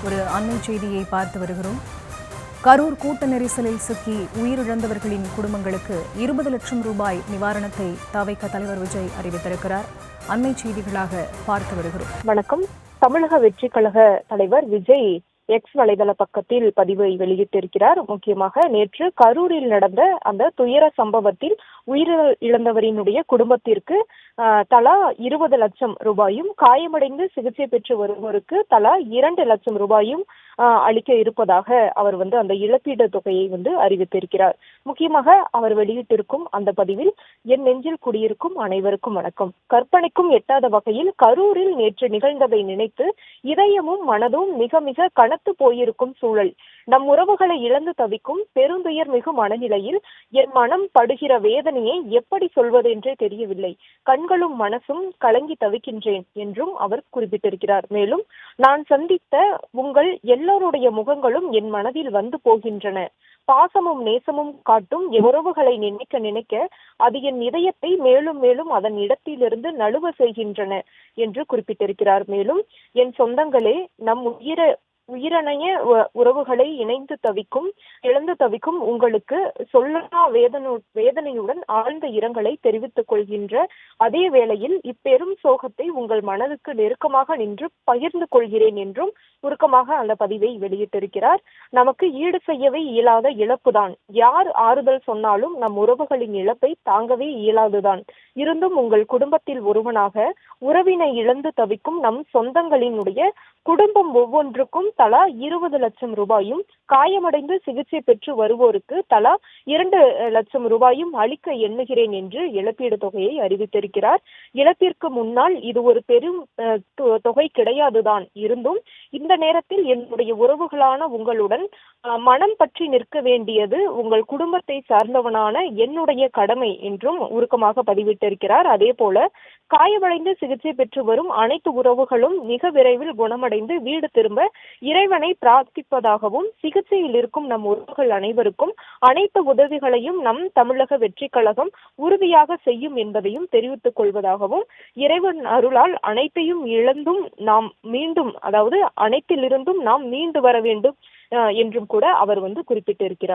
ஒரு அண்மை செய்தியை பார்த்து வருகிறோம். கரூர் கூட்ட நெரிசலில் சிக்கி உயிரிழந்தவர்களின் குடும்பங்களுக்கு 20 லட்சம் ரூபாய் நிவாரணத்தை தவிக தலைவர் விஜய் அறிவித்திருக்கிறார். அண்மை செய்திகளாக பார்த்து வருகிறோம். வணக்கம். தமிழக வெற்றி கழக தலைவர் விஜய் எக்ஸ் வலைதள பக்கத்தில் பதிவை வெளியிட்டிருக்கிறார். முக்கியமாக நேற்று கரூரில் நடந்த அந்த துயர சம்பவத்தில் உயிரிழந்தவரினுடைய குடும்பத்திற்கு தலா 20 லட்சம் ரூபாயும், காயமடைந்து சிகிச்சை பெற்று வருவோருக்கு தலா 2 லட்சம் ரூபாயும் அளிக்க இருப்பதாக அவர் அந்த இழப்பீடு தொகையை அறிவித்திருக்கிறார். முக்கியமாக அவர் வெளியிட்டிருக்கும் அந்த பதிவில், என் நெஞ்சில் குடியிருக்கும் அனைவருக்கும் வணக்கம். கற்பனைக்கும் எட்டாத வகையில் கரூரில் நேற்று நிகழ்ந்ததை நினைத்து இதயமும் மனதும் மிக மிக கனத்து போயிருக்கும் சூழல். நம் உறவுகளை இழந்து தவிக்கும் பெருந்துயர் மிகு மனநிலையில் என் மனம் படுகிற வேதனையை எப்படி சொல்வதென்றே தெரியவில்லை. கண்களும் மனசும் கலங்கி தவிக்கின்றேன் என்றும் அவர் குறிப்பிட்டிருக்கிறார். மேலும், நான் சந்தித்த உங்கள் எல்லோருடைய முகங்களும் என் மனதில் வந்து போகின்றன. பாசமும் நேசமும் காட்டும் உறவுகளை நினைக்க நினைக்க அது என் இதயத்தை மேலும் மேலும் அதன் இடத்திலிருந்து நழுவ செய்கின்றன என்று குறிப்பிட்டிருக்கிறார். மேலும், என் சொந்தங்களே, நம் உயிரணைய உறவுகளை இழந்து தவிக்கும் உங்களுக்கு சொல்லா வேதனையுடன் ஆழ்ந்த இரங்கலை தெரிவித்துக் கொள்கின்ற அதே வேளையில் இப்பெரும் சோகத்தை உங்கள் மனதுக்கு நெருக்கமாக நின்று பகிர்ந்து கொள்கிறேன் என்றும் உருக்கமாக அந்த பதிவை வெளியிட்டிருக்கிறார். நமக்கு ஈடு செய்யவே இயலாத இழப்புதான். யார் ஆறுதல் சொன்னாலும் நம் உறவுகளின் இழப்பை தாங்கவே இயலாதுதான். இருந்தும் உங்கள் குடும்பத்தில் ஒருவனாக உறவினை இழந்து தவிக்கும் நம் சொந்தங்களினுடைய குடும்பம் ஒவ்வொன்றுக்கும் தலா 20 லட்சம் ரூபாயும், காயமடைந்து சிகிச்சை பெற்று வருவோருக்கு தலா 2 லட்சம் ரூபாயும் அளிக்க எண்ணுகிறேன் என்று இழப்பீடு தொகையை அறிவித்திருக்கிறார். இழப்பிற்கு முன்னால் இது ஒரு பெரும் தொகை கிடையாதுதான். இருந்தும் இந்த நேரத்தில் என்னுடைய உறவுகளான உங்களுடன் மனம் பற்றி நிற்க வேண்டியது உங்கள் குடும்பத்தை சார்ந்தவனான என்னுடைய கடமை என்றும் உருக்கமாக பதிவிட்டிருக்கிறார். அதே போல, காயமடைந்து சிகிச்சை பெற்று வரும் அனைத்து உறவுகளும் மிக விரைவில் குணமடைந்து வீடு திரும்ப இறைவனை பிரார்த்திப்பதாகவும், சிகிச்சையில் இருக்கும் நம் உறவுகள் அனைவருக்கும் அனைத்து உதவிகளையும் நம் தமிழக வெற்றி கழகம் உறுதியாக செய்யும் என்பதையும் தெரிவித்துக் கொள்வதாகவும், இறைவன் அருளால் அனைத்தையும் இழந்தும் நாம் மீண்டும், அதாவது அனைத்திலிருந்தும் நாம் மீண்டு வர வேண்டும் என்றும் கூட அவர் குறிப்பிட்டிருக்கிறார்.